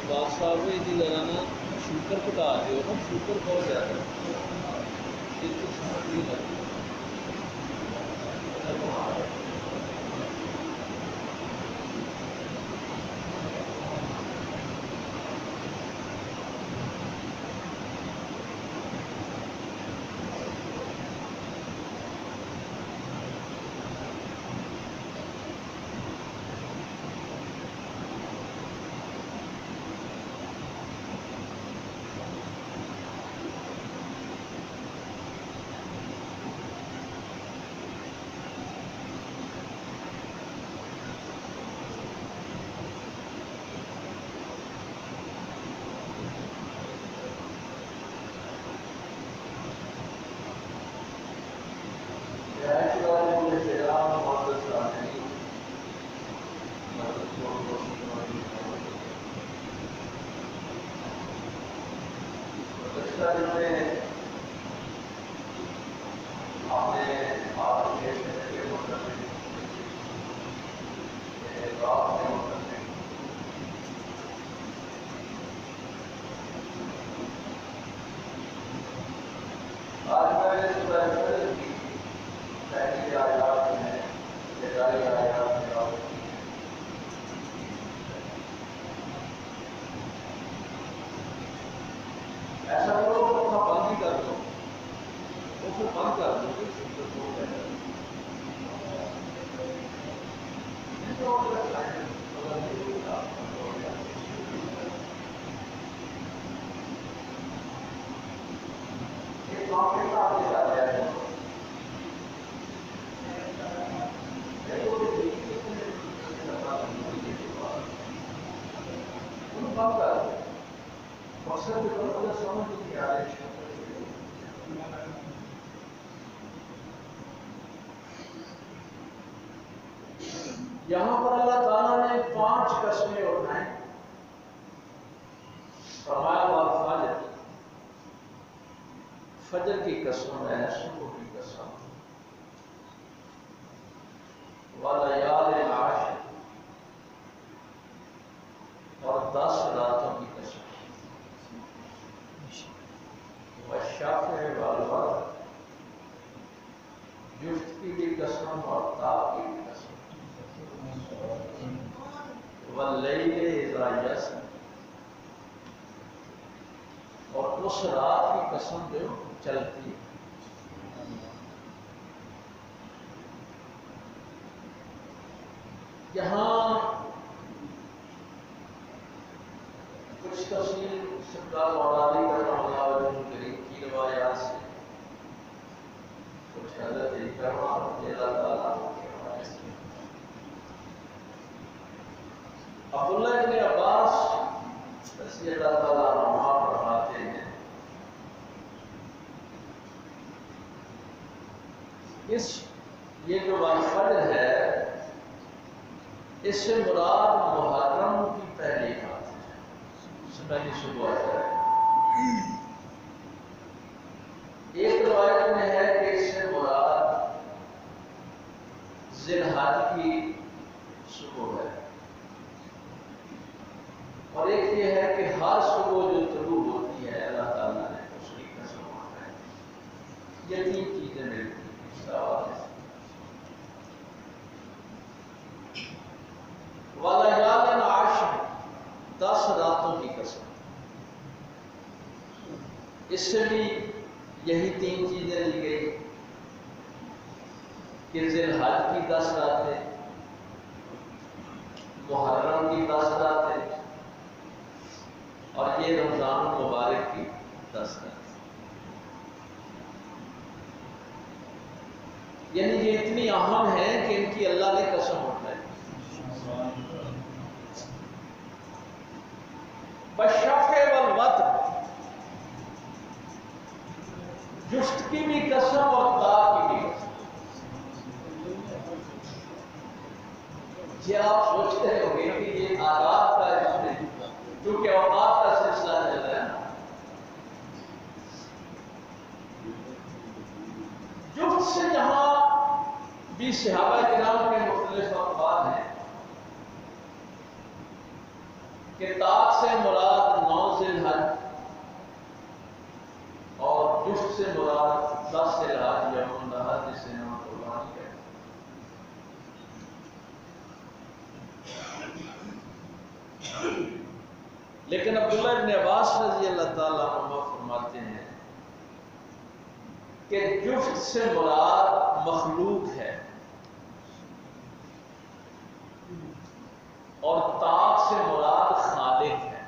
بادشاہ ہوئے جی ذرا نا شوکر کٹا دیو نا شوکر بہت زیادہ یہ تو سمجھ نہیں لگتی ایسا کرو اپنا بند ہی کر دو اس کو بند کر دو یہاں پر اللہ تعالیٰ نے 5 قسمیں اٹھائیں فرمایا والفجر فجر کی قسم ہے صبح کی قسم ولیال عشر اور 10 راتوں کی قسم والشفع والوتر جفتگی کی قسم اور تاب کی قسم واللیل اذا یسر اور اس رات کی قسم جو چلتی ہے یہاں کچھ تفصیل سردار مولانا کرم اللہ وجہ کریم کی روایات سے کچھ حضرت اکرمہ رضی اللہ تعالیٰ عبداللہ ابن عباس رضی اللہ تعالیٰ عنہ فرماتے ہیں یہ جو والفجر ہے اس سے مراد محرم کی پہلی رات ہے پہلی صبح ہے ایک روایت میں ہے کہ اس سے مراد ذی الحج کی صبح ہے اور ایک یہ ہے کہ ہر صبح جو طلوع ہوتی ہے اللہ تعالیٰ نے اس کی قسم اٹھائی یہ 3 چیزیں ملتی ہیں ولیال عشر 10 راتوں کی قسم اس سے بھی یہی 3 چیزیں لی گئی کہ ذی الحج کی 10 راتیں محرم کی 10 راتیں اور یہ رمضان المبارک کی 10 راتیں یعنی یہ اتنی اہم ہیں کہ ان کی اللہ نے قسم اٹھائی والشفع والوتر جفت کی بھی قسم اور طاق کی بھی قسم یہ آپ سوچتے ہوں گے کہ یہ آداب کا اس میں کیونکہ اوقات کا سلسلہ چل رہا ہے جفت سے جہاں بھی صحابہ کرام کے مختلف اقوال ہیں کہ طاق سے مراد 9 ذی الحج اور جفت سے مراد 10 ذی الحج یا النحر جسے ہم قربانی کہتے ہیں۔ لیکن عبداللہ ابن عباس رضی اللہ تعالیٰ عنہ فرماتے ہیں کہ جفت سے مراد مخلوق ہے اور طاق سے مراد خالق ہے۔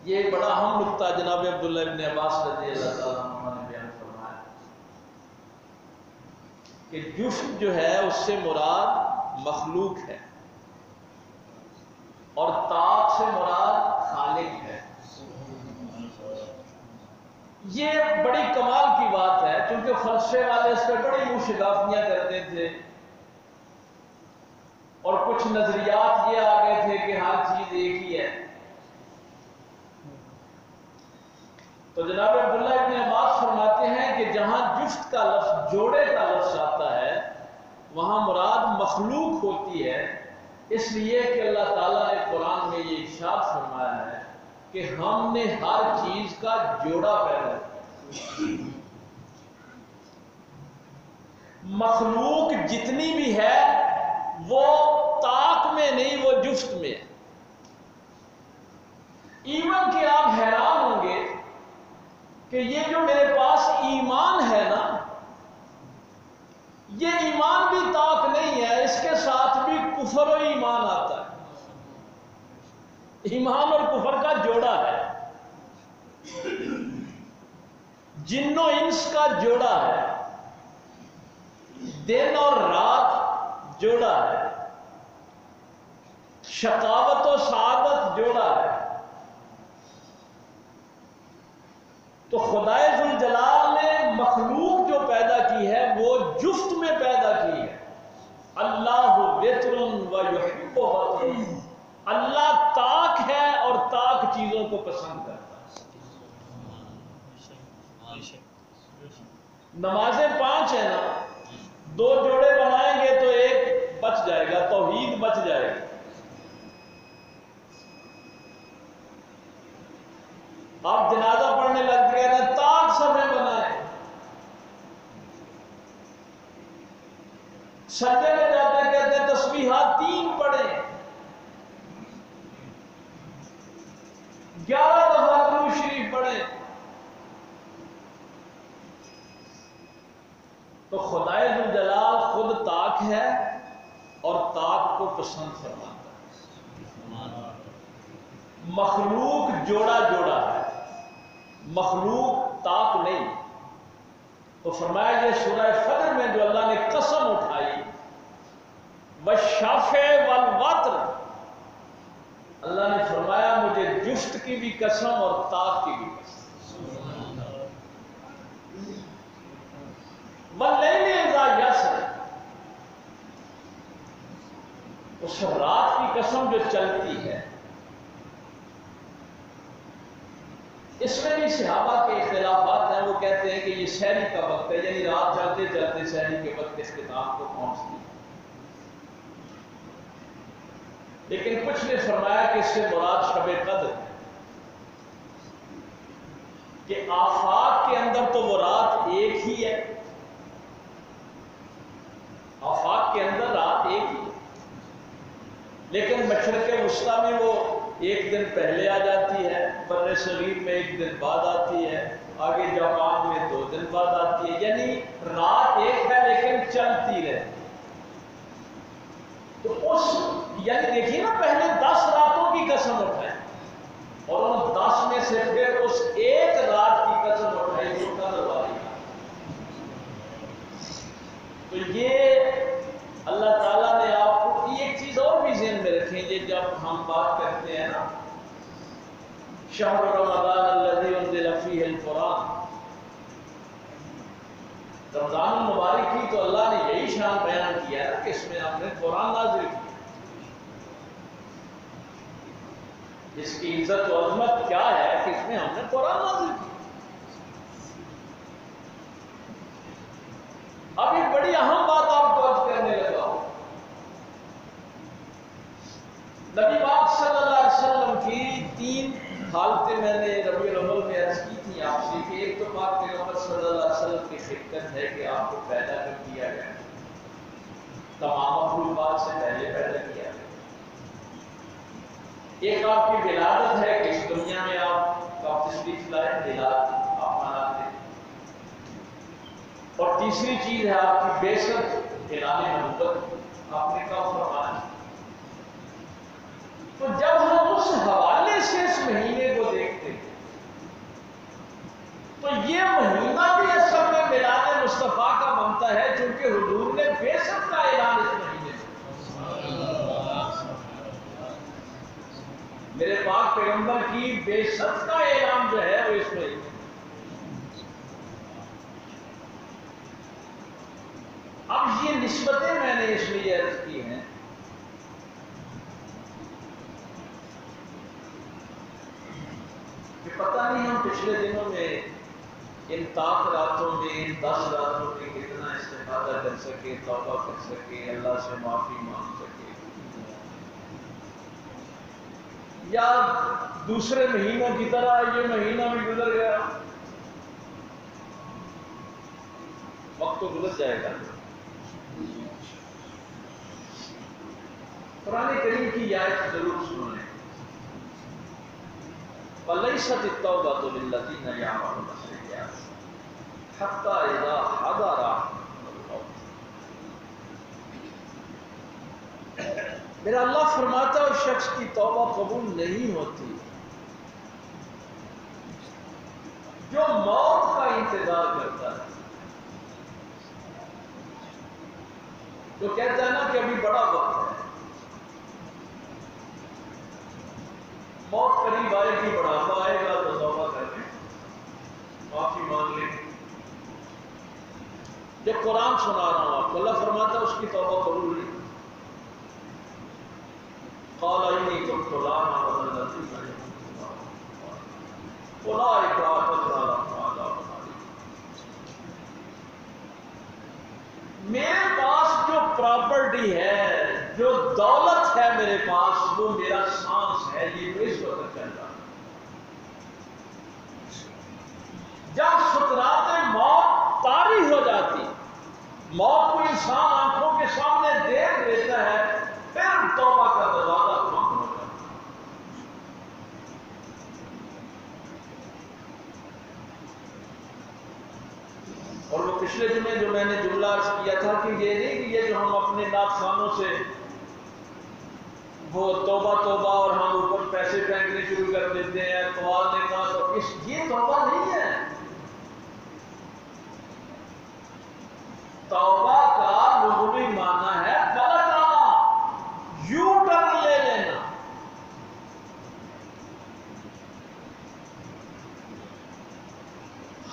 یہ بڑا اہم نقطہ جناب عبداللہ ابن عباس رضی اللہ تعالیٰ عنہ نے بیان فرمایا کہ جفت جو ہے اس سے مراد مخلوق ہے اور طاق سے مراد خالق ہے۔ یہ بڑی کمال کی بات ہے، کیونکہ فلسفے والے اس پہ بڑی مشگافیاں کرتے تھے اور کچھ نظریات یہ آ گئے تھے کہ ہر چیز ایک ہی ہے۔ تو جناب عبداللہ ابن عباس فرماتے ہیں کہ جہاں جفت کا لفظ، جوڑے کا لفظ آتا ہے، وہاں مراد مخلوق ہوتی ہے، اس لیے کہ اللہ تعالیٰ نے قرآن میں یہ ارشاد فرمایا ہے کہ ہم نے ہر چیز کا جوڑا پیدا کیا۔ مخلوق جتنی بھی ہے وہ طاق میں نہیں، وہ جفت میں ہے۔ ایون کہ آپ حیران ہوں گے کہ یہ جو میرے پاس ایمان ہے نا، یہ ایمان بھی طاق نہیں ہے، اس کے ساتھ بھی کفر و ایمان آتا ہے۔ ایمان اور کفر کا جوڑا ہے، جن و انس کا جوڑا ہے، دن اور رات جوڑا ہے، شقاوت و سعادت جوڑا ہے۔ تو خدائے ذوالجلال نے مخلوق جو پیدا کی ہے وہ جفت میں پیدا کی ہے۔ اللہ وتر و یحب وتر، اللہ طاق ہے اور طاق چیزوں کو پسند کرتا ہے۔ نمازیں 5 ہیں نا، 2 جوڑے بنائیں گے تو ایک بچ جائے گا، توحید بچ جائے گی۔ آپ جنازہ پڑھنے لگ گئے نا، طاق سبیں بنائیں، سجدے میں جاتے کہتے ہیں تسبیحات 3 پڑھیں، 11 دفعہ درود شریف پڑھیں۔ تو خدائے ذوالجلال خود طاق ہے اور طاق کو پسند فرماتا ہے۔ مخلوق جوڑا جوڑا ہے، مخلوق طاق نہیں۔ تو فرمایا یہ سورہ فجر میں جو اللہ نے قسم اٹھائی، والشفع والوتر، اللہ نے فرمایا مجھے جفت کی بھی قسم اور طاق کی بھی قسم۔ واللیل اذا یسر، اس رات کی قسم جو چلتی ہے۔ اس میں بھی صحابہ کے اختلافات ہیں، وہ کہتے ہیں کہ یہ سحری کا وقت ہے، یعنی رات چلتے چلتے سحری کے وقت اختتام کو پہنچتی ہے۔ لیکن کچھ نے فرمایا کہ اس سے مراد شب قدر ہے، کہ آفاق کے اندر تو وہ رات ایک ہی ہے، آفاق کے اندر رات ایک ہی ہے، لیکن مشرق وسطیٰ میں وہ 1 دن پہلے آ جاتی ہے، بر صغیر میں 1 دن بعد آتی ہے، آگے جاپان میں 2 دن بعد آتی ہے، یعنی رات ایک ہے لیکن چلتی رہتی۔ تو اس یعنی دیکھیے نا، پہلے 10 راتوں کی قسم اٹھائی اور ان 10 میں سے پھر اس ایک رات کی قسم اٹھائی جو قدر والی۔ تو یہ اللہ تعالیٰ نے آپ کو ایک چیز اور بھی ذہن میں رکھیں گے، جب ہم بات کرتے ہیں نا شہر رمضان الذی انزل فیہ القرآن، رمضان المبارک کی تو اللہ نے یہی شان بیان کیا ہے کہ اس میں آپ نے قرآن نازل کیا۔ اس کی عزت و عظمت کیا ہے کہ اس میں ہم نے قرآن نازل کیا۔ اب ایک بڑی اہم بات آپ کو عرض کرنے لگا ہوں حکمت ہے کہ آپ کو پیدا کر دیا گیا، تمام مخلوقات سے پہلے پیدا کیا گیا۔ ایک آپ کی ولادت ہے کہ اس دنیا میں آپ کا تشریف لائے، ولادت آپ مناتے ہیں، اور تیسری چیز ہے آپ کی بعثت، اعلان نبوت آپ نے کب فرمایا۔ تو جب ہم اس حوالے سے اس مہینے کو دیکھتے ہیں تو یہ مہینہ بھی اصل میں میلاد مصطفیٰ کا بنتا ہے، چونکہ حضور نے بعثت کا اعلان اس مہینے سے، میرے پاک پیغمبر کی بعثت کا اعلان جو ہے وہ اس مہینے۔ اب یہ نسبتیں میں نے اس لیے عرض کی ہیں کہ پتہ نہیں ہم پچھلے دنوں میں ان طاق راتوں میں، ان 10 راتوں میں کتنا استفادہ کر سکے، توبہ کر سکے، اللہ سے معافی مانگ سکے، یا دوسرے مہینوں کی طرح یہ مہینہ بھی گزر گیا، وقت تو گزر جائے گا۔ قرآن کریم کی یہ آیت ضرور سنیں، وَلَيْسَتِ التَّوْبَةُ لِلَّذِينَ يَعْمَلُونَ السَّيِّئَاتِ حَتَّى إِذَا حَضَرَ الْمَوْتُ۔ میرا اللہ فرماتا ہے اس شخص کی توبہ قبول نہیں ہوتی جو موت کا انتظار کرتا ہے، جو کہتا ہے نا کہ ابھی بڑا وقت ہے، موت قریب آئے گی، بڑھاپا آئے گا تو توبہ کر لیں، معافی مانگ لیں۔ جب قرآن سنا رہا ہوں آپ کو، اللہ فرماتا ہے اس کی توبہ قبول نہیں۔ قال انی تبت الآن وأنا الذین اولئک اعتدنا لهم عذابا ألیما۔ میرے پاس جو پراپرٹی ہے، جو دولت ہے میرے پاس، وہ میرا سانس ہے، یہ اس وقت چل رہا ہے۔ جب سکرات موت طاری ہو جاتی، موت کو انسان آنکھوں کے سامنے دیکھ لیتا ہے، پھر توبہ کا دروازہ بند ہو جاتا ہے۔ اور وہ پچھلے جمعے جو میں نے جملہ عرض کیا تھا کہ یہ نہیں کہ یہ جو ہم اپنے نعت خوانوں سے وہ توبہ توبہ اور ہم اوپر پیسے پھینکنے شروع کر دیتے ہیں، قوال نے کہا تو یہ توبہ نہیں ہے۔ توبہ کا لغوی معنی ہے پلٹ آنا، یو ٹرن لے لینا۔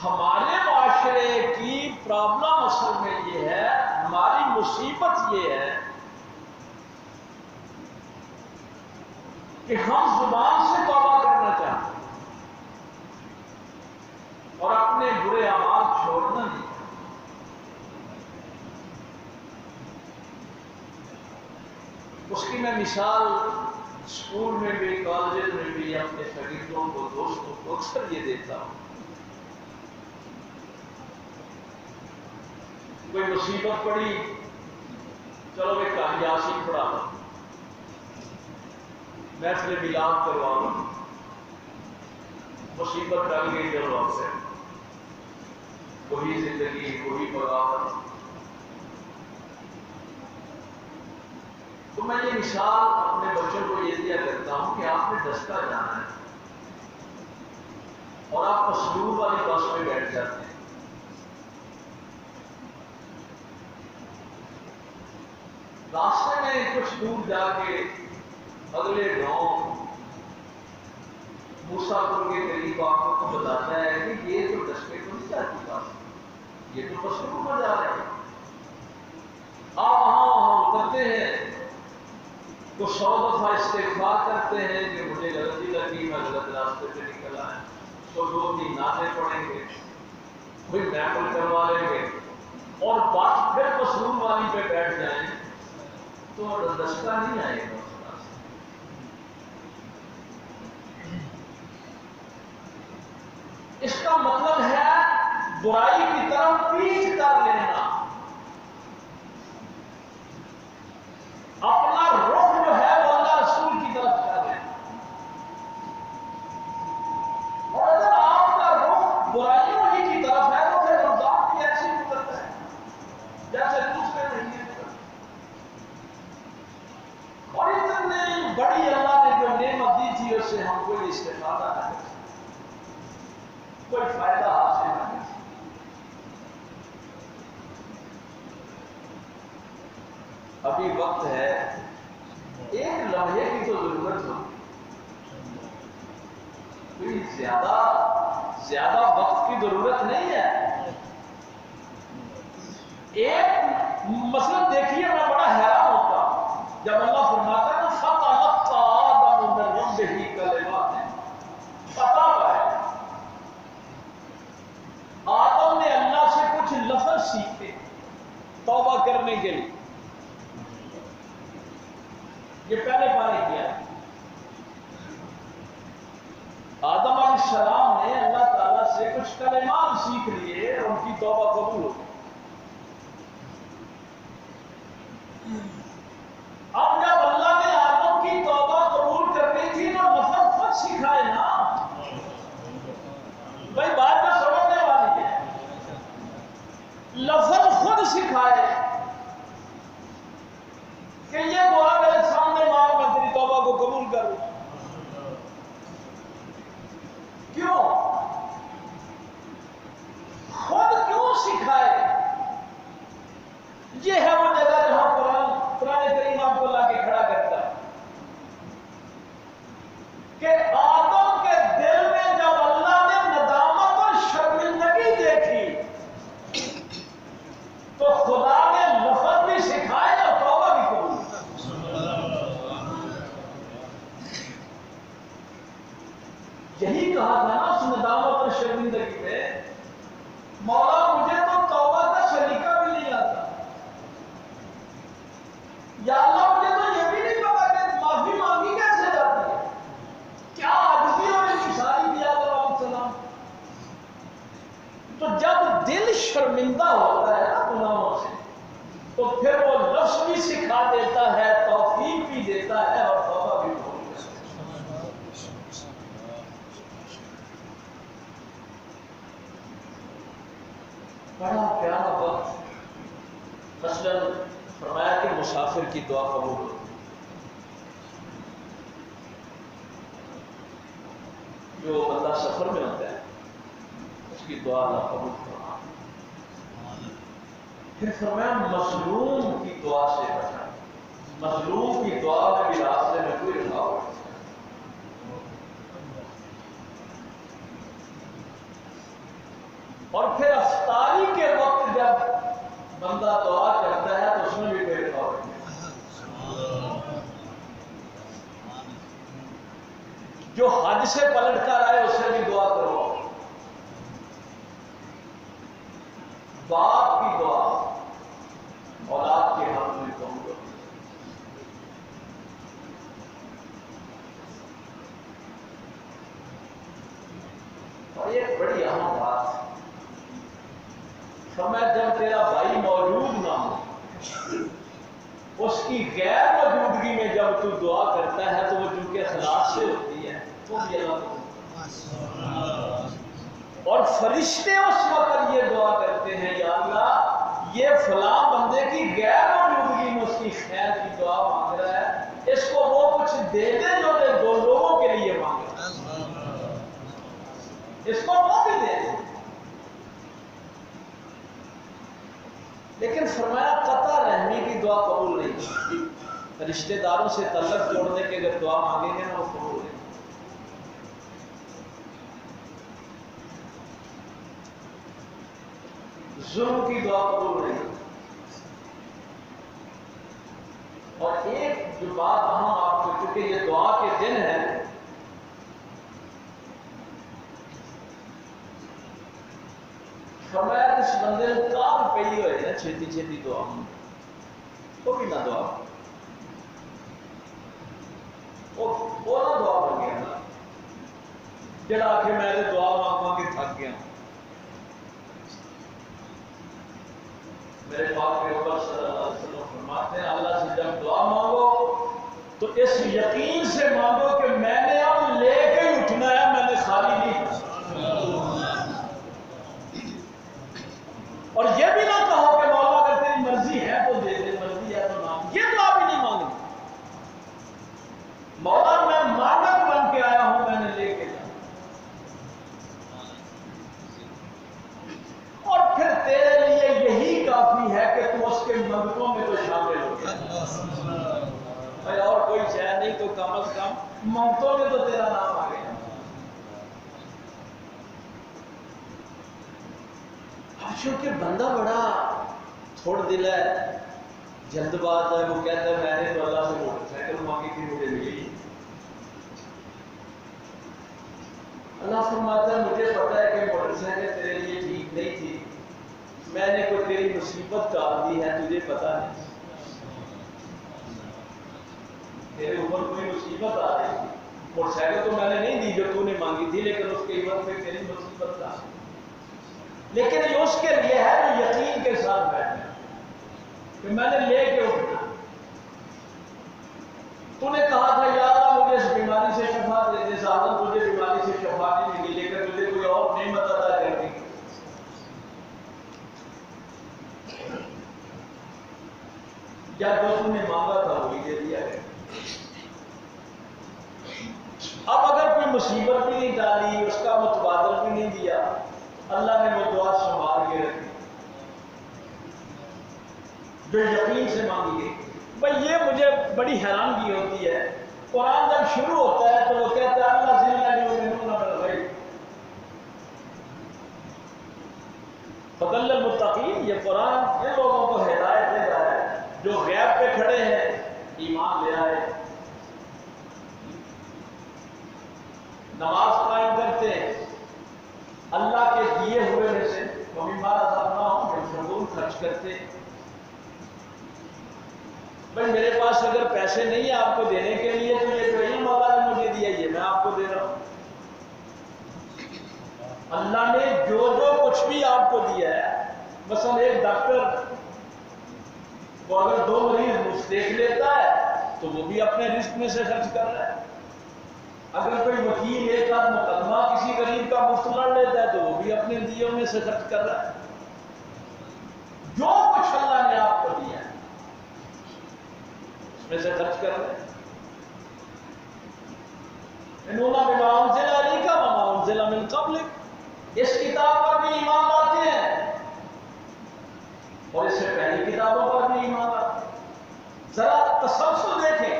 ہمارے معاشرے کی پرابلم اصل میں یہ ہے، ہماری مصیبت یہ ہے کہ ہم زبان سے توبہ کرنا چاہتے ہیں اور اپنے برے اعمال چھوڑنا نہیں۔ اس کی میں مثال اسکول میں بھی، کالج میں بھی، اپنے شاگردوں کو، دوستوں کو اکثر یہ دیتا ہوں۔ کوئی مصیبت پڑی، چلو میں کہانی یاسین پڑھا دوں، محفل میلاد کروا دوں، مصیبت ڈل گئی چلو آپ سے، وہی زندگی، وہی بغاوت۔ تو میں یہ مثال اپنے بچوں کو یہ دیا کرتا ہوں کہ آپ نے دستہ جانا ہے اور آپ مسلوب والی بس میں بیٹھ جاتے ہیں، راستے میں کچھ دور جا کے اگلے گاؤں موسیٰ پور کے قریب آپ کو بتاتا ہے کہ یہ تو دستے کو نہیں جاتی بس، یہ تو مسلوب میں جا رہے ہیں۔ آپ وہاں اترتے ہیں تو 100 دفعہ استغفار کرتے ہیں کہ مجھے غلطی لگی، میں غلط راستے سے نکل آیا، تو 2-3 نعتیں پڑھیں گے، پھر محفل کروا لیں گے اور بات پھر مسلوب والی پہ بیٹھ جائیں تو دستہ نہیں آئے گا۔ اس کا مطلب ہے برائی کی طرف پیچھ کر لینا، اپنا رخ جو ہے وہ اللہ رسول کی طرف کر لینا. اور اگر آپ کا رخ برائیوں ہی کی طرف ہے تو پھر رمضان بھی ایسے ہی گزرتا ہے جیسے دوسرے مہینے گزرتے. اور اتنی بڑی اللہ نے جو نعمت دی تھی اس سے ہم کوئی استفادہ نہ کر سکتے، کوئی فائدہ حاصل نہ کر سکتے. ابھی وقت ہے، ایک لمحے کی تو ضرورت ہوتی، کوئی زیادہ وقت کی ضرورت نہیں ہے. ایک مثلا دیکھیے، میں بڑا حیران ہوتا جب اللہ فرماتا ہے نا فَتَلَقَّىٰ آدَمُ مِن رَبِّهِ كَلِمَاتٍ، پتا ہے آدم نے اللہ سے کچھ لفظ سیکھے توبہ کرنے کے لیے. یہ پہلے پارے کیا ہے. آدم علیہ السلام نے اللہ تعالیٰ سے کچھ کلمات سیکھ لیے اور ان کی توبہ قبول ہو گئی. اب جب اللہ نے آدم کی توبہ قبول کرنی تھی تو لفظ خود سکھائے نا. بھائی بات تو سمجھنے والی ہے، لفظ خود سکھائے کہ یہ دعا میرے سامنے مانگ، میں تیری توبہ کو قبول کروں. کیوں؟ خود کیوں سکھائے؟ یہ ہے وہ جگہ جہاں قرآن کریم آپ کو لا کے کھڑا کرتا ہے کہ آدم کے دل میں جب اللہ نے ندامت اور شرمندگی دیکھی تو خدا نے لفظ بھی سکھائے اور توبہ بھی قبول. یہی کہا تھا نا اس ندامت اور شرمندگی میں، مولا مجھے تو توبہ کا سلیقہ بھی نہیں آتا، یا اللہ مجھے تو یہ بھی نہیں پتا کہ معافی مانگی کیسے جاتی ہے، کیا عاجزی اور انکساری دیا علیہ السلام. تو جب دل شرمندہ ہوتا ہے نا گناہوں سے تو پھر وہ لفظ بھی سکھا دیتا ہے، توفیق بھی دیتا ہے اور توبہ بھی ہو. بڑا پیارا وقت. مثلا فرمایا کہ مسافر کی دعا قبول ہوتی، جو بندہ سفر میں ہوتا ہے اس کی دعا اللہ قبول فرما. پھر فرمایا مظلوم کی دعا سے بچا، مظلوم کی دعا میں بھی راستے میں کوئی رکاوٹ نہیں. اور پھر افطاری کے وقت جب بندہ دعا کرتا ہے تو اس میں بھی کوئی رکاوٹ نہیں. جو حج سے پلٹ کر آئے اس سے بھی دعا کرو. باپ کی دعا اولاد کے حق میں قبول ہوتی. اور ایک بڑی اہم بات، فرمایا جب تیرا بھائی موجود نہ ہو، اس کی غیر موجودگی میں جب تو دعا کرتا ہے تو وہ جو کہ اخلاص سے ہوتی ہے تو بھی اللہ کو. اور فرشتے اس وقت یہ دعا کرتے ہیں یا اللہ یہ فلاں بندے کی غیر موجودگی میں اس کی خیر کی دعا مانگ رہا ہے، اس کو وہ کچھ دے دے جو دو لوگوں کے لیے مانگ رہا ہے، اس کو وہ بھی دے دے. لیکن فرمایا قطع رحمی کی دعا قبول نہیں. رشتہ داروں سے تعلق توڑنے کے اگر دعا مانگیں گے نا وہ قبول نہیں. ظلم کی دعا قبول نہیں. اور ایک جو بات ہم آپ کو، چونکہ یہ دعا کے دن ہے، فرمایا اس بندے نے کام پہی ہوئے نا چھیتی چھیتی دعا وہ بھی نہ دعا، وہ نہ دعا بن گیا نا جڑا کہ میں دعا مانگ مانگ کے تھک گیا. پیغمبر صلی اللہ علیہ وسلم فرماتے ہیں اللہ سے جب دعا مانگو تو اس یقین سے مانگو کہ میں نے اب لے کے ہی اٹھنا ہے، میں نے خالی نہیں کرنا۔ اور یہ بھی نہ کہو کہ مولا اگر تیری مرضی ہے تو دے دے، مرضی ہے تو نہ، یہ دعا بھی نہیں مانگنی۔ مولا میں مانگ بن کے آیا ہوں، میں نے لے کے جانا۔ اور پھر تیرے لیے یہی کافی ہے کہ تم اس کے منگتوں میں تو شامل ہو گیا۔ بھائی اور کوئی شے نہیں تو کم از کم منگتوں میں تو تیرا نام آ گیا۔ چونکہ بندہ بڑا تھوڑ دل ہے، جلد باز ہے، وہ کہتا ہے میں نے تو اللہ سے موٹر سائیکل مانگی تھی مجھے ملی۔ اللہ فرماتا ہے مجھے پتا ہے کہ موٹر سائیکل تیرے لیے ٹھیک نہیں تھی، میں نے کوئی تیری مصیبت ڈال دی ہے، تجھے پتا نہیں، تیرے اوپر کوئی مصیبت آ رہی تھی، موٹر سائیکل تو میں نے نہیں دی جو تو نے مانگی تھی، لیکن اس کے عوض میں تیری مصیبت آ رہی، لیکن یہ اس کے لیے ہے جو یقین کے ساتھ بیٹھنا کہ میں نے لے کے اٹھنا۔ تو نے کہا تھا یا اللہ مجھے اس بیماری سے شفا دے دے، سادہ تجھے بیماری سے شفا نہیں ملی، لیکن تجھے کوئی اور نعمت عطا کر دی۔ یا جو تم نے مانگا تھا وہی دے دیا ہے۔ اب اگر کوئی مصیبت بھی نہیں ڈالی، اس کا متبادل بھی نہیں دیا، اللہ نے وہ دعا سنبھال کے رکھی جو یقین سے مانگی گئی۔ بھائی یہ مجھے بڑی حیرانگی ہوتی ہے، قرآن جب شروع ہوتا ہے تو وہ کہتا ہے اللہ ذل یؤمنون بالغیب فضل المتقین۔ یہ قرآن ان لوگوں کو ہدایت دے رہا ہے جو غیب پہ کھڑے ہیں، ایمان لے آئے، نماز قائم کرتے ہیں، اللہ کے دیے ہوئے میں سے مما رزقناہم ينفقون خرچ کرتے۔ بھائی میرے پاس اگر پیسے نہیں ہیں آپ کو دینے کے لیے تو یہ تو علم مولا نے مجھے دیا، یہ میں آپ کو دے رہا ہوں۔ اللہ نے جو جو کچھ بھی آپ کو دیا ہے، مثلا ایک ڈاکٹر وہ اگر 2 مریض مفت دیکھ لیتا ہے تو وہ بھی اپنے رزق میں سے خرچ کر رہا ہے۔ اگر کوئی وکیل ایک آدھ مقدمہ کسی غریب کا مفت لڑ لیتا ہے تو وہ بھی اپنے دیوں میں سے خرچ کر رہا ہے۔ جو کچھ اللہ نے آپ کو دیا ہے اس میں سے خرچ کر رہے ہیں۔ انہوں بما انزل الیک وما انزل من قبلک، اس کتاب پر بھی ایمان لاتے ہیں اور اس سے پہلی کتابوں پر بھی ایمان لاتے ہیں۔ ذرا تسلسل دیکھیں،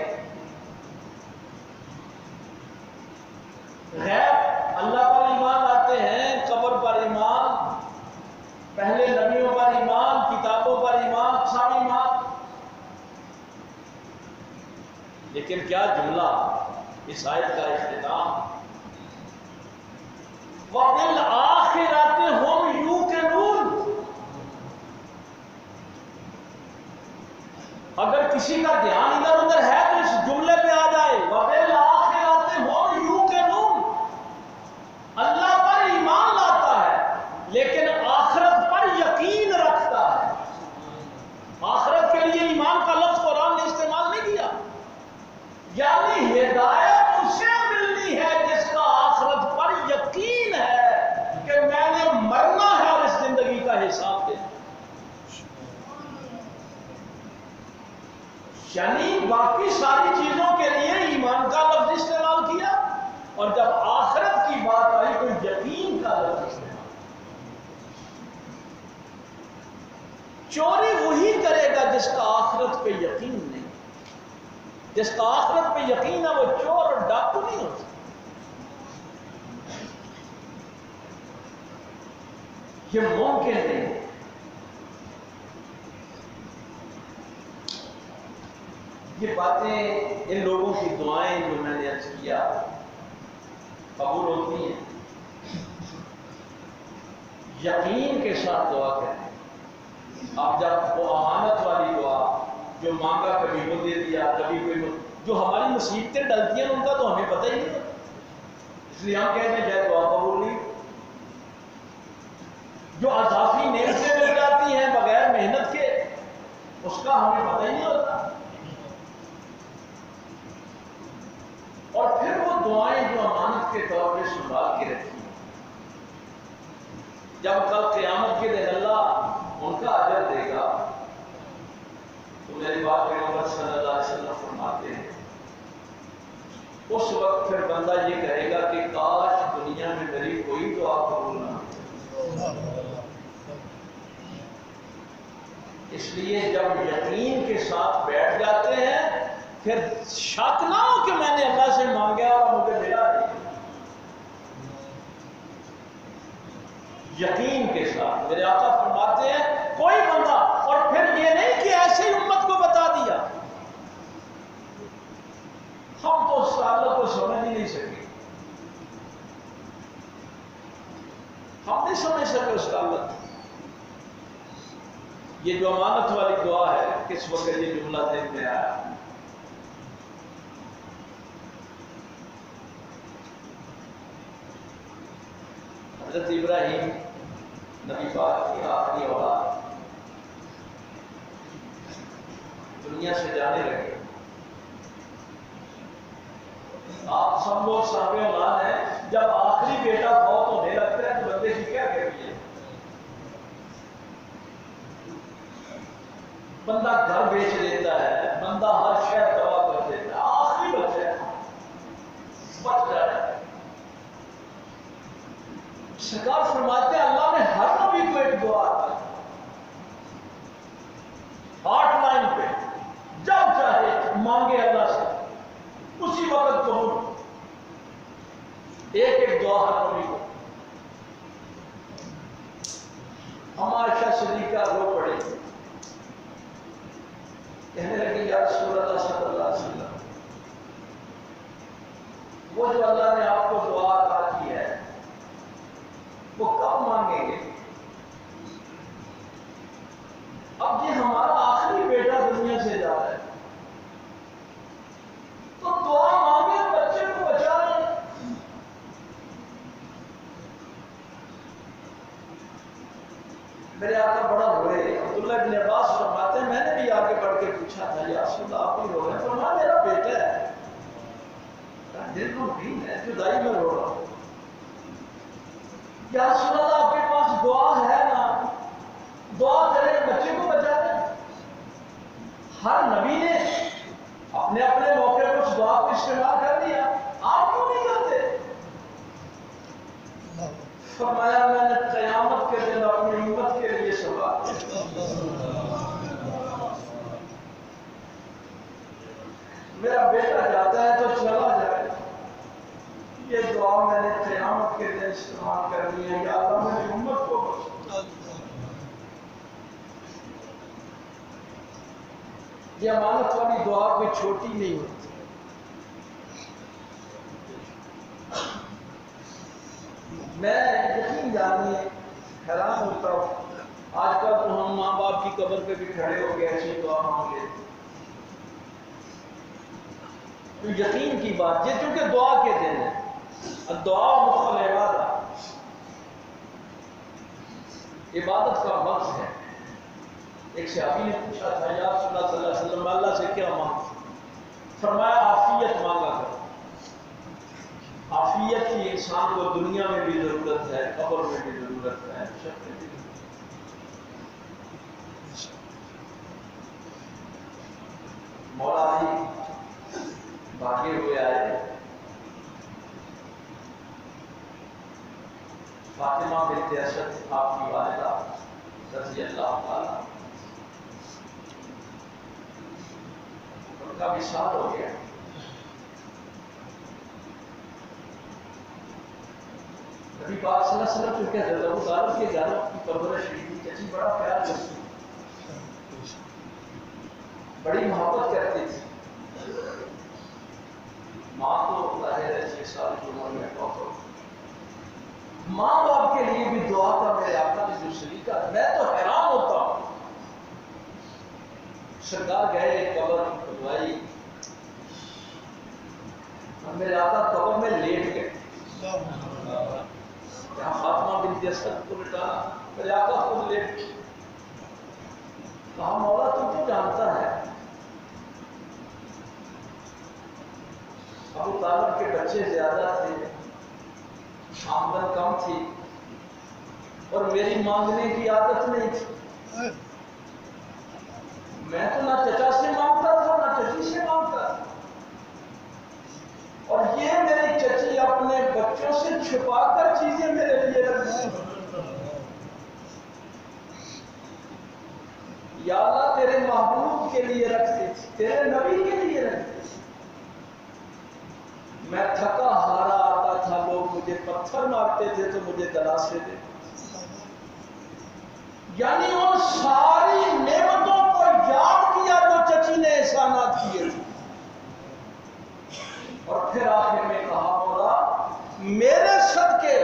غیب اللہ پر ایمان لاتے ہیں، قبر پر ایمان، پہلے نبیوں پر ایمان، کتابوں پر ایمان، سب ایمان۔ لیکن کیا جملہ اس آیت کا اختتام، وَبِالْآخِرَةِ هُمْ يُوقِنُونَ۔ اگر کسی کا دھیان ادھر ادھر ہے تو اس جملے پہ آ جائے، وَبِالْآخِرَةِ هُمْ يُوقِنُونَ۔ اللہ پر ایمان لاتا ہے لیکن آخرت پر یقین رکھتا ہے۔ آخرت کے لیے ایمان کا لفظ قرآن نے استعمال نہیں کیا، یعنی ہدایت اسے ملنی ہے جس کا آخرت پر یقین ہے کہ میں نے مرنا ہے اور اس زندگی کا حساب دینا۔ یعنی باقی ساری چیزوں کے لیے ایمان کا لفظ استعمال کیا، اور جب آخرت کی بات آئی تو یقین کا لفظ استعمال۔ چوری وہی کرے گا جس کا آخرت پہ یقین نہیں، جس کا آخرت پہ یقین ہے وہ چور اور ڈاکو نہیں ہو سکتا۔ یہ ممکن نہیں۔ یہ باتیں ان لوگوں کی دعائیں جو میں نے عرض کیا قبول ہوتی ہیں، یقین کے ساتھ دعا کریں۔ اب جب وہ امانت والی دعا جو مانگا کبھی وہ دے دیا، کبھی کوئی جو ہماری مصیبتیں ڈلتی ہیں ان کا تو ہمیں پتہ ہی نہیں ہوتا، اس لیے ہم کہتے ہیں شاید دعا قبول نہیں۔ جو اضافی نعمتیں مل جاتی ہیں بغیر محنت کے، اس کا ہمیں پتہ ہی نہیں ہوتا. اور پھر وہ دعائیں جو امانت کے طور پہ سنبھال کے رکھی، جب کل قیامت کے دن اللہ ان کا اجر دے گا تو میری بات پیغمبر صلی اللہ علیہ وسلم فرماتے ہیں اس وقت پھر بندہ یہ کہے گا کہ کاش دنیا میں میری کوئی دعا قبول نہ ہو. اس لیے جب یقین کے ساتھ بیٹھ جاتے ہیں پھر شک نہ ہو کہ میں نے اللہ سے مانگا اور مجھے ملا نہیں. یقین کے ساتھ میرے آقا فرماتے ہیں کوئی بندہ، اور پھر یہ نہیں کہ ایسے ہی امت کو بتا دیا. ہم تو اس حالت کو سمجھ ہی نہیں سکے، ہم نہیں سمجھ سکے اس حالت. یہ جو امانت والی دعا ہے، کس وقت یہ جملہ ذہن میں آیا؟ حضرت ابراہیم نبی پاک کی آخری اولاد دنیا سے جانے لگے. آپ سب لوگ صاحب اولاد ہیں، جب آخری بیٹا فوت ہونے لگتا ہے تو بندے کی کیا کہتی ہے؟ بندہ گھر بیچ دیتا ہے، بندہ ہر شہر تباہ کر دیتا ہے، آخری بچہ ہے بچ جائے. سرکار فرماتے ہیں اللہ نے ہر نبی کو ایک دعا دی، ہاٹ لائن پہ جب چاہے مانگے اللہ سے اسی وقت قبول. ایک ایک دعا ہر نبی کو. عائشہ صدیقہ رو پڑی، کہنے لگی یا رسول اللہ صلی اللہ علیہ وسلم، وہ جو اللہ نے آپ کو دعا عطا کی ہے وہ کب مانگیں گے؟ اب یہ ہمارا آخری بیٹا دنیا سے جا رہا ہے تو دعا مانگے بچے کو بچا لیں. میرے آقا بڑا روئے. عبداللہ بن عباس فرماتے ہیں میں نے بھی آگے بڑھ کے پوچھا تھا یا رسول اللہ آپ بھی رو رہے ہیں؟ فرمایا میرا بیٹا ہے، دل کو بھی ہے، جدائی میں رو رہا ہوں. یا رسول اللہ آپ کے پاس دعا ہے نا، دعا کریں بچے کو بچا دیں. ہر نبی نے اپنے اپنے موقع پر اس دعا کو استعمال کر دیا، آپ کیوں نہیں کرتے؟ فرمایا میں نے قیامت کے دن اپنی امت کے لیے سوال میرا بیٹا جاتا ہے تو چلا جائے، یہ دعا میں نے قیامت کے دن استعمال کرنی ہے، یا اللہ میری امت کو بخش. یہ امانت والی دعا کوئی چھوٹی نہیں ہوتی. میں یقین جانیے حیران ہوتا ہوں، آج کل تو ہم ماں باپ کی قبر پہ بھی کھڑے ہو گئے ایسی دعا مانگ لیتے. یقین کی بات یہ چونکہ دعا کے دن ہے، دعا مخل عبادت، عبادت کا مقصد ہے. ایک صحابی نے پوچھا تھا یا رسول اللہ صلی اللہ علیہ وسلم اللہ سے کیا مانگتے؟ فرمایا عافیت مانگا کرو. عافیت کی انسان کو دنیا میں بھی ضرورت ہے، قبر میں بھی ضرورت ہے، شک میں بھی. مولا علی بھاگے ہوئے آئے، فاطمہ بنت اسد آپ کی والدہ رضی اللہ تعالیٰ، ان کا وصال ہو گیا. نبی پاک صلی اللہ علیہ وسلم چونکہ حضرت ابو طالب کے گھر کی پرورش ہوئی تھی، چچی بڑا پیار کرتی تھی، بڑی محبت کرتی تھی. ماں تو ظاہر ہے 6 سال کی عمر میں فوت ہو گئی. ماں باپ کے لیے بھی دعا کا میرے آقا نے جو سلیقہ، میں تو حیران ہوتا ہوں. سرکار گئے قبر کھدوائی، میرے آقا قبر میں لیٹ گئے، جہاں فاطمہ بنت اسد کو لٹانا، میرے آقا خود لیٹ. کہا مولا تو جانتا ہے ابو طالب کے بچے زیادہ تھے، آمدن کم تھی، اور میری مانگنے کی عادت نہیں تھی۔ میں تو نہ چچا سے مانگتا تھا نہ چچی سے مانگتا تھا، اور یہ میری چچی اپنے بچوں سے چھپا کر چیزیں میرے لیے رکھتی تھی۔ یا اللہ تیرے محبوب کے لیے رکھتی تھی، تیرے نبی کے لیے رکھتی تھی۔ میں تھکا ہارا آتا تھا، لوگ مجھے پتھر مارتے تھے تو مجھے دلاسے دیتے تھے۔ یعنی ان ساری نعمتوں کو یاد کیا جو چچی نے احسانات کیے تھے، اور پھر آخر میں کہا مولا میرے صدقے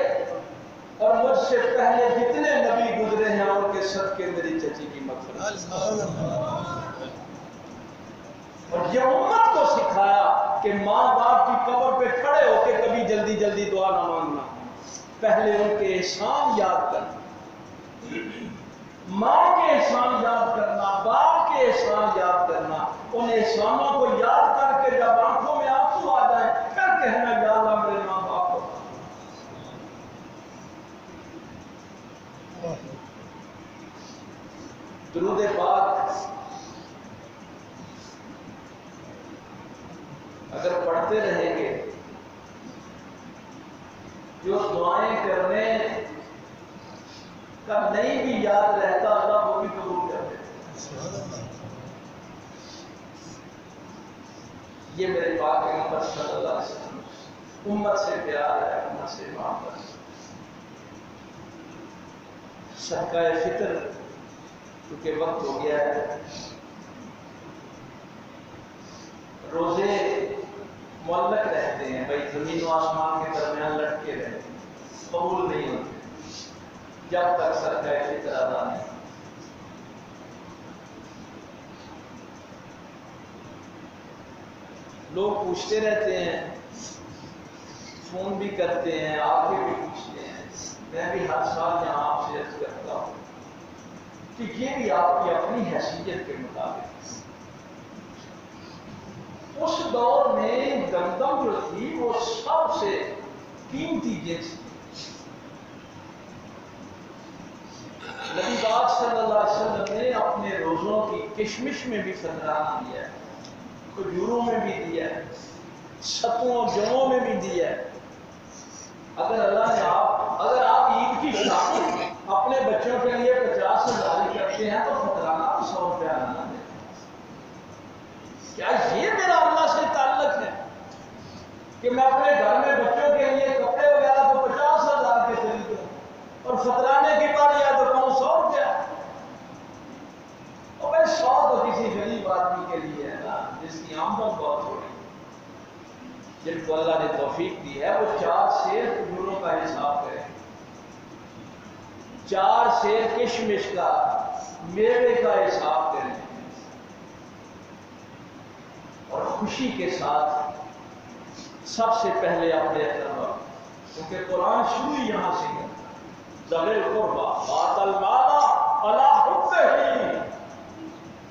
اور مجھ سے پہلے جتنے نبی گزرے ہیں ان کے صدقے میری چچی کی مغفرت۔ اور یہ امت کو سکھایا کہ ماں باپ کی قبر پہ کھڑے ہو کے کبھی جلدی جلدی دعا نہ مانگنا، پہلے ان کے احسان یاد کرنا، ماں کے احسان یاد کرنا، باپ کے احسان یاد کرنا، ان احسانوں کو یاد کر کے جب آنکھوں میں آنسو آ جائیں پھر کہنا یا اللہ میرے ماں باپ کو۔ درود پاک اگر پڑھتے رہیں گے، جو دعائیں کرنے کا نہیں بھی یاد رہتا اللہ وہ بھی قبول کر دیتا۔ یہ میرے پاک پیغمبر صلی اللہ علیہ وسلم امت سے پیار ہے، امت سے محبت۔ صدقہ فطر کیونکہ وقت ہو گیا ہے، روزے معلق رہتے ہیں بھائی، زمین و آسمان کے درمیان لٹکے رہتے ہیں، قبول نہیں ہوتے جب تک صدقہ فطر ادا نہیں۔ لوگ پوچھتے رہتے ہیں، فون بھی کرتے ہیں، آپ بھی پوچھتے ہیں، میں بھی ہر سال یہاں آپ سے عرض کرتا ہوں کہ یہ بھی آپ کی اپنی حیثیت کے مطابق۔ اس دور میں گندم جو تھی وہ سب سے قیمتی جنس تھی۔ نبی پاک صلی اللہ علیہ وسلم نے اپنے روزوں کی کشمش میں بھی فطرانہ دیا ہے، کھجوروں میں بھی دیا ہے، ستوں جووں میں بھی دیا ہے۔ اگر اللہ نے اگر آپ عید کی شام اپنے بچوں کے لیے 50,000 کرتے ہیں تو فطرانہ 100 روپیہ لانا دیں۔ کیا یہ میرا اللہ سے تعلق ہے کہ میں اپنے گھر میں بچوں کے لیے کپڑے وغیرہ تو 50,000 کے خریدوں اور فطرانے کی باری ہے تو کہوں 100 روپیہ؟ اور بھائی 100 تو کسی غریب آدمی کے لیے ہے نا، جس کی آمدن بہت تھوڑی، جن کو اللہ نے توفیق دی ہے، وہ 4 سیر کھجوروں کا حساب کریں، 4 سیر کشمش کا، میوے کا حساب کریں، اور خوشی کے ساتھ سب سے پہلے اپنے اقربا، کیونکہ قرآن شروع یہاں سے ہے، ذوی القربیٰ وآتی المال علی حبہ،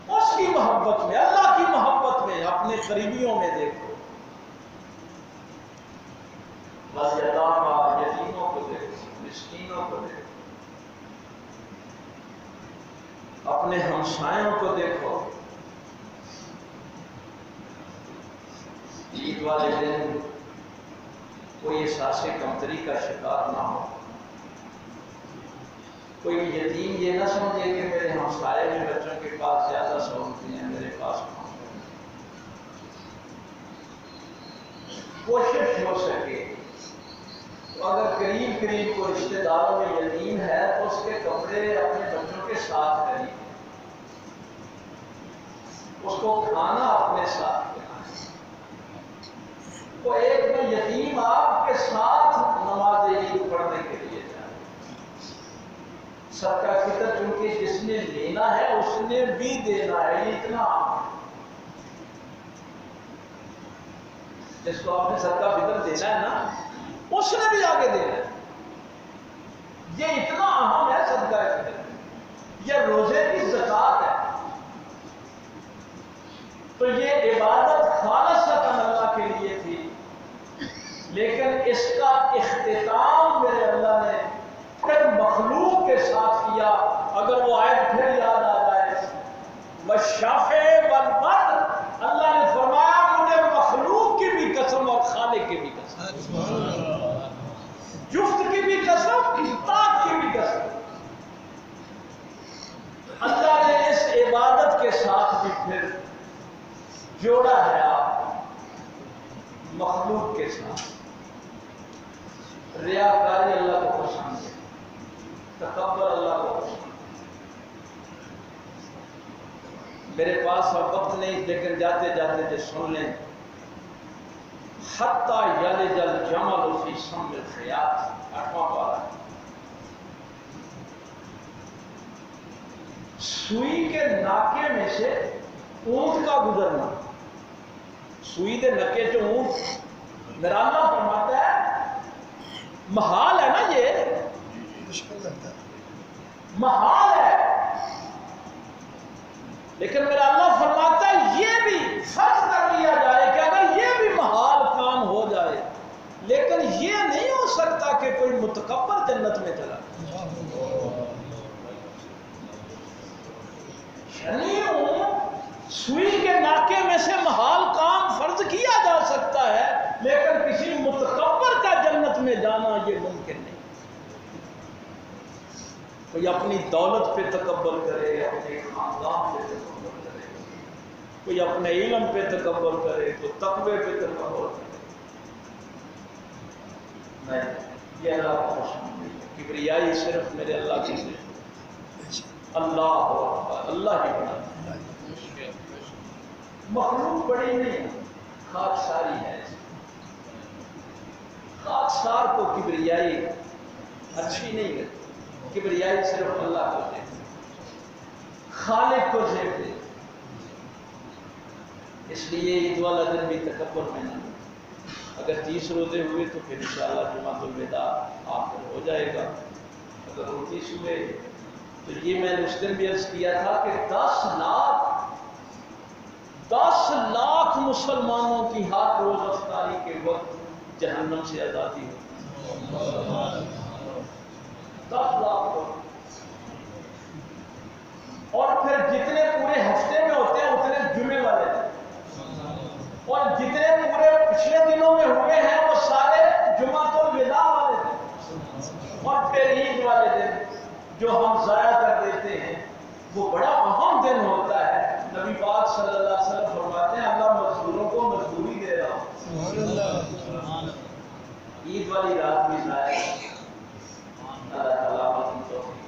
اس کی محبت میں، اللہ کی محبت میں اپنے قریبیوں میں دیکھو، والیتامیٰ، یتیموں کو دیکھو، مسکینوں کو دیکھو، اپنے ہمسایوں کو دیکھو۔ عید والے دن کوئی احساس کمتری کا شکار نہ ہو، کوئی یتیم یہ نہ سمجھے کہ میرے ہمسائے میں بچوں کے پاس زیادہ سہولتیں ہیں، میرے پاس کم۔ کوشش ہو سکے تو اگر قریب کوئی رشتہ داروں میں یتیم ہے تو اس کے کپڑے اپنے بچوں کے ساتھ خریدیں، اس کو کھانا اپنے ساتھ کھلائیں۔ وہ ایک میں یتیم آپ کے ساتھ نماز عید پڑھنے کے لیے جائے۔ صدقہ فطر چونکہ جس نے لینا ہے اس نے بھی دینا ہے، یہ اتنا عام ہے۔ جس کو آپ نے صدقہ فطر دینا ہے نا، اس نے بھی آگے دینا ہے، یہ اتنا اہم ہے صدقہ فطر۔ یہ روزے کی زکوٰۃ ہے، تو یہ عبادت خالصتاً اللہ کے لیے تھی، لیکن اس کا اختتام میرے اللہ نے پھر مخلوق کے ساتھ کیا۔ اگر وہ آیت پھر یاد آ جائے، والشفع والوتر، اللہ نے فرمایا مجھے مخلوق کی بھی قسم اور خالق کی بھی قسم، جفت کی بھی قسم، پاک کی بھی قسم۔ اللہ نے اس عبادت کے ساتھ بھی پھر جوڑا ہے آپ مخلوق کے ساتھ۔ ریاکاری اللہ کو پسند ہے، تکبر اللہ کو پسند ہے۔ میرے پاس اب وقت نہیں، لیکن جاتے جاتے جو سن لیں، حتی یلج الجمل فی سم الخیاط، 8واں پارہ، سوئی کے ناکے میں سے اونٹ کا گزرنا، سوئی کے نکے جو اونٹ، میرا اللہ فرماتا ہے محال ہے نا، یہ مشکل لگتا ہے، محال ہے، لیکن میرا اللہ فرماتا ہے یہ بھی فرض کر لیا جائے کہ اگر یہ بھی محال کام ہو جائے، لیکن یہ نہیں ہو سکتا کہ کوئی متکبر جنت میں چلا جائے۔ یعنی سوئی کے ناکے میں سے محال کام فرض کیا جا سکتا ہے، لیکن کسی متکبر کا جنت میں جانا یہ ممکن نہیں۔ کوئی اپنی دولت پہ تکبر کرے، اپنے خاندان پہ تکبر کرے، کوئی اپنے علم پہ تکبر کرے، کوئی تقوی پہ تکبر کرے، نہیں، یہ اللہ کو پسند نہیں۔ کبریائی صرف میرے اللہ کی صفت، اللہ اکبر، اللہ ہی بڑا، مخلوق بڑی نہیں، خاکساری ہے۔ خاکسار کو کبریائی اچھی نہیں لگتی، کبریائی صرف اللہ کو دے، خالق کو زیب دے۔ اس لیے عید والا دن بھی تکبر میں نہ، اگر 30 روزے ہوئے تو پھر انشاءاللہ جمعۃ الوداع آخر ہو جائے گا، اگر 29 ہوئے تو یہ میں نے اس دن بھی عرض کیا تھا کہ 10 لاکھ مسلمانوں کی ہر روز افطاری کے وقت جہنم سے آزادی ہوتی ہے، 10 لاکھ لوگ، اور پھر جتنے پورے ہفتے میں ہوتے ہیں اتنے جمعے والے دن، اور جتنے پورے پچھلے دنوں میں ہوئے ہیں وہ سارے جمعۃ الوداع والے دن، اور پھر عید والے دن جو ہم ضائع کر دیتے ہیں، وہ بڑا اہم دن ہوتا ہے۔ نبی پاک صلی اللہ علیہ وسلم فرماتے ہیں اللہ مزدوروں کو مزدوری دے رہا ہوں، عید والی رات بھی ضائع، اللہ تعالیٰ کی توفیق۔